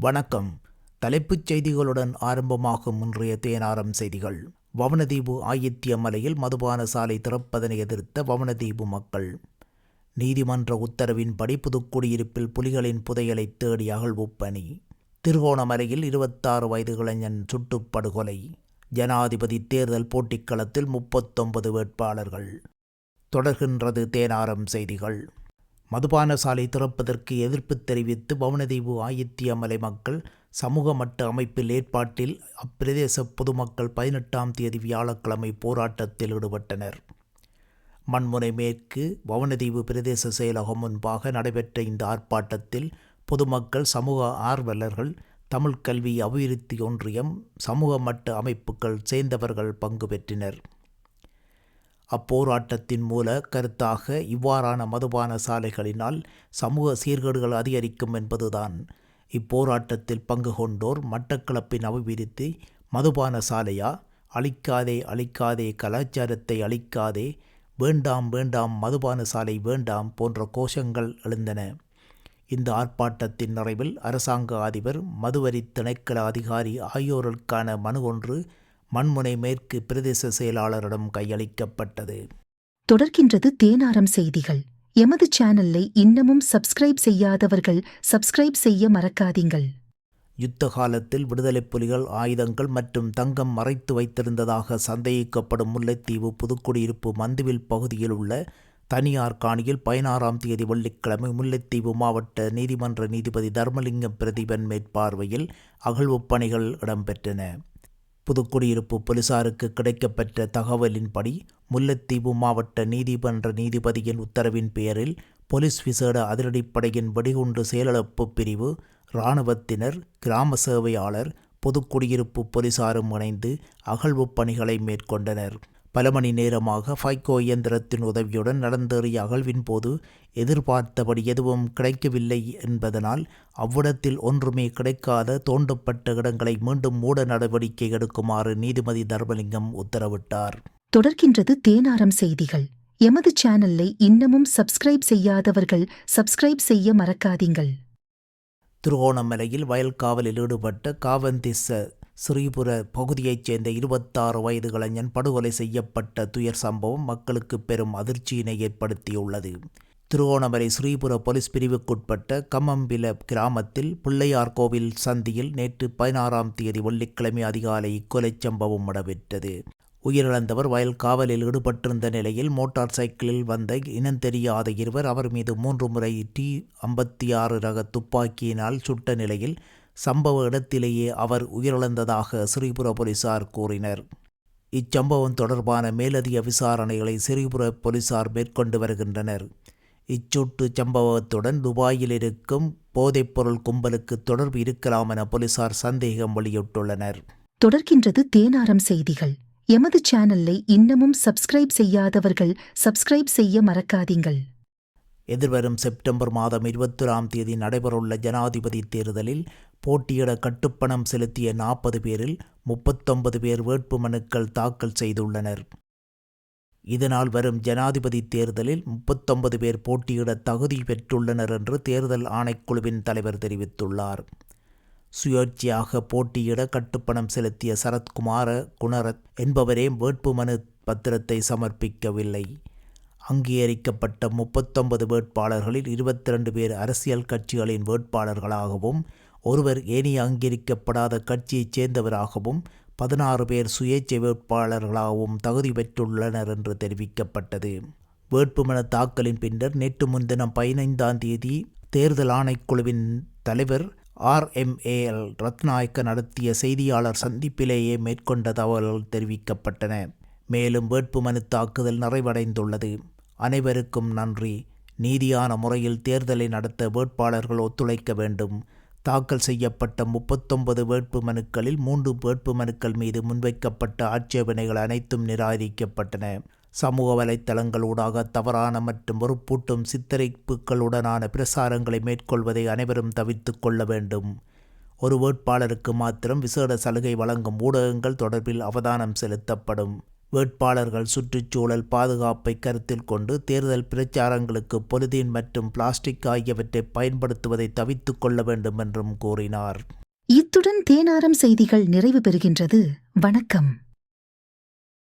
வணக்கம். தலைப்புச் செய்திகளுடன் ஆரம்பமாகும் இன்றைய தேனாரம் செய்திகள். வவுணதீவு ஆயித்திய மலையில் மதுபான சாலை திறப்பதனை எதிர்த்த வவுணதீவு மக்கள். நீதிமன்ற உத்தரவின்படி புதுக்குடியிருப்பில் புலிகளின் புதையலை தேடி அகழ்வு பணி. திருகோணமலையில் 26 வயது இளைஞன் சுட்டுப்படுகொலை. ஜனாதிபதி தேர்தல் போட்டிக்களத்தில் 39 வேட்பாளர்கள். தொடர்கின்றது தேனாரம் செய்திகள். மதுபான சாலை திறப்பதற்கு எதிர்ப்பு தெரிவித்து வவுணதீவு ஆயித்திய மலை மக்கள் சமூக மட்ட அமைப்பில் ஏற்பாட்டில் அப்பிரதேச பொதுமக்கள் 18ஆம் தேதி வியாழக்கிழமை போராட்டத்தில் ஈடுபட்டனர். மண்முனை மேற்கு வவுணதீவு பிரதேச செயலகம் முன்பாக நடைபெற்ற இந்த ஆர்ப்பாட்டத்தில் பொதுமக்கள், சமூக ஆர்வலர்கள், தமிழ் கல்வி அபிவிருத்தி ஒன்றியம், சமூக மட்ட அமைப்புகள் சேர்ந்தவர்கள் பங்கு பெற்றினர். அப்போராட்டத்தின் மூல கருத்தாக இவ்வாறான மதுபான சாலைகளினால் சமூக சீர்கேடுகள் அதிகரிக்கும் என்பதுதான். இப்போராட்டத்தில் பங்கு கொண்டோர் மட்டக்களப்பின் அபிவிருத்தி மதுபான சாலையா, அழிக்காதே அழிக்காதே கலாச்சாரத்தை அழிக்காதே, வேண்டாம் வேண்டாம் மதுபான சாலை வேண்டாம் போன்ற கோஷங்கள் எழுந்தன. இந்த ஆர்ப்பாட்டத்தின் நிறைவில் அரசாங்க அதிபர், மதுவரி திணைக்கள அதிகாரி ஆகியோருக்கான மனு ஒன்று மண்முனை மேற்கு பிரதேச செயலாளரிடம் கையளிக்கப்பட்டது. தொடர்கின்றது தேனாரம் செய்திகள். எமது சேனலை இன்னமும் சப்ஸ்கிரைப் செய்யாதவர்கள் சப்ஸ்கிரைப் செய்ய மறக்காதீங்கள். யுத்த காலத்தில் விடுதலை புலிகள் ஆயுதங்கள் மற்றும் தங்கம் மறைத்து வைத்திருந்ததாக சந்தேகிக்கப்படும் முல்லைத்தீவு புதுக்குடியிருப்பு மந்துவில் பகுதியில் உள்ள தனியார் காணியில் 16ஆம் தேதி வெள்ளிக்கிழமை முல்லைத்தீவு மாவட்ட நீதிமன்ற நீதிபதி தர்மலிங்கம் பிரதீபன் மேற்பார்வையில் அகழ்வுப் பணிகள் இடம்பெற்றன. புதுக்குடியிருப்பு போலீசாருக்கு கிடைக்கப்பெற்ற தகவலின்படி முல்லைத்தீவு மாவட்ட நீதிமன்ற நீதிபதியின் உத்தரவின் பேரில் போலீஸ் விசேட அதிரடிப்படையின் வெடிகுண்டு செயலிழப்பு பிரிவு, இராணுவத்தினர், கிராம சேவையாளர், புதுக்குடியிருப்பு போலீசாரும் இணைந்து அகழ்வுப் பணிகளை மேற்கொண்டனர். பல மணி நேரமாக ஃபைகோ இயந்திரத்தின் உதவியுடன் நடந்தேறிய அகழ்வின் போது எதிர்பார்த்தபடி எதுவும் கிடைக்கவில்லை என்பதனால் அவ்விடத்தில் ஒன்றுமே கிடைக்காத தோண்டப்பட்ட இடங்களை மீண்டும் மூட நடவடிக்கை எடுக்குமாறு நீதிபதி தர்மலிங்கம் உத்தரவிட்டார். தொடர்கின்றது தேனாரம் செய்திகள். எமது சேனலை இன்னமும் சப்ஸ்கிரைப் செய்யாதவர்கள் சப்ஸ்கிரைப் செய்ய மறக்காதீங்கள். திருகோணமலையில் வயல் காவலில் ஈடுபட்ட காவந்திச ஸ்ரீபுர பகுதியைச் சேர்ந்த 26 வயது இளைஞன் படுகொலை செய்யப்பட்ட துயர் சம்பவம் மக்களுக்கு பெரும் அதிர்ச்சியினை ஏற்படுத்தியுள்ளது. திருகோணமலை ஸ்ரீபுர போலீஸ் பிரிவுக்குட்பட்ட கம்மம்பில கிராமத்தில் பிள்ளையார் கோவில் சந்தியில் நேற்று 16ஆம் தேதி வெள்ளிக்கிழமை அதிகாலை இக்கொலை சம்பவம் இடம்பெற்றது. உயிரிழந்தவர் வயல் காவலில் ஈடுபட்டிருந்த நிலையில் மோட்டார் சைக்கிளில் வந்த இனந்தெரியாத இருவர் அவர் மீது 3 முறை T56 ரக துப்பாக்கியினால் சுட்ட நிலையில் சம்பவ இடத்திலேயே அவர் உயிரிழந்ததாக ஸ்ரீபுர போலீசார் கூறினர். இச்சம்பவம் தொடர்பான மேலதிக விசாரணைகளை ஸ்ரீபுர போலீசார் மேற்கொண்டு வருகின்றனர். இச்சூட்டு சம்பவத்துடன் துபாயில் இருக்கும் போதைப்பொருள் கும்பலுக்கு தொடர்பு இருக்கலாம் என போலீசார் சந்தேகம் வெளியிட்டுள்ளனர். தொடர்கின்றது தேனாரம் செய்திகள். எமது சேனலை இன்னமும் சப்ஸ்கிரைப் செய்யாதவர்கள் சப்ஸ்கிரைப் செய்ய மறக்காதீங்கள். எதிர்வரும் செப்டம்பர் மாதம் 21ஆம் தேதி நடைபெறவுள்ள ஜனாதிபதி தேர்தலில் போட்டியிட கட்டுப்பணம் செலுத்திய 40 பேரில் 39 பேர் வேட்புமனுக்கள் தாக்கல் செய்துள்ளனர். இதனால் வரும் ஜனாதிபதி தேர்தலில் 39 பேர் போட்டியிட தகுதி பெற்றுள்ளனர் என்று தேர்தல் ஆணைக்குழுவின் தலைவர் தெரிவித்துள்ளார். சுயேட்சையாக போட்டியிட கட்டுப்பணம் செலுத்திய சரத்குமார குணரத் என்பவரே வேட்புமனு பத்திரத்தை சமர்ப்பிக்கவில்லை. அங்கீகரிக்கப்பட்ட 39 வேட்பாளர்களில் 22 பேர் அரசியல் கட்சிகளின் வேட்பாளர்களாகவும், ஒருவர் ஏனைய அங்கீகரிக்கப்படாத கட்சியைச் சேர்ந்தவராகவும், 16 பேர் சுயேட்சை வேட்பாளர்களாகவும் தகுதி பெற்றுள்ளனர் என்று தெரிவிக்கப்பட்டது. வேட்புமனு தாக்கலின் பின்னர் நேற்று முன்தினம் 15ஆம் தேதி தேர்தல் ஆணைக்குழுவின் தலைவர் RMAL ரத்நாயக்க நடத்திய செய்தியாளர் சந்திப்பிலேயே மேற்கொண்ட தகவல்கள் தெரிவிக்கப்பட்டன. மேலும் வேட்புமனு தாக்குதல் நிறைவடைந்துள்ளது. அனைவருக்கும் நன்றி. நீதியான முறையில் தேர்தலை நடத்த வேட்பாளர்கள் ஒத்துழைக்க வேண்டும். தாக்கல் செய்யப்பட்ட 39 வேட்புமனுக்களில் 3 வேட்புமனுக்கள் மீது முன்வைக்கப்பட்ட ஆட்சேபனைகள் அனைத்தும் நிராகரிக்கப்பட்டன. சமூக வலைத்தளங்களூடாக தவறான மற்றும் வெறுப்பூட்டும் சித்தரிப்புகளுடனான பிரசாரங்களை மேற்கொள்வதை அனைவரும் தவிர்த்து கொள்ள வேண்டும். ஒரு வேட்பாளருக்கு மாத்திரம் விசேட சலுகை வழங்கும் ஊடகங்கள் தொடர்பில் அவதானம் செலுத்தப்படும். வேட்பாளர்கள் சுற்றுச்சூழல் பாதுகாப்பை கருத்தில் கொண்டு தேர்தல் பிரச்சாரங்களுக்கு பொலிதீன் மற்றும் பிளாஸ்டிக் ஆகியவற்றை பயன்படுத்துவதை தவிர்த்துக் கொள்ள வேண்டும் என்றும் கூறினார். இத்துடன் தேனாரம் செய்திகள் நிறைவு பெறுகின்றது. வணக்கம்.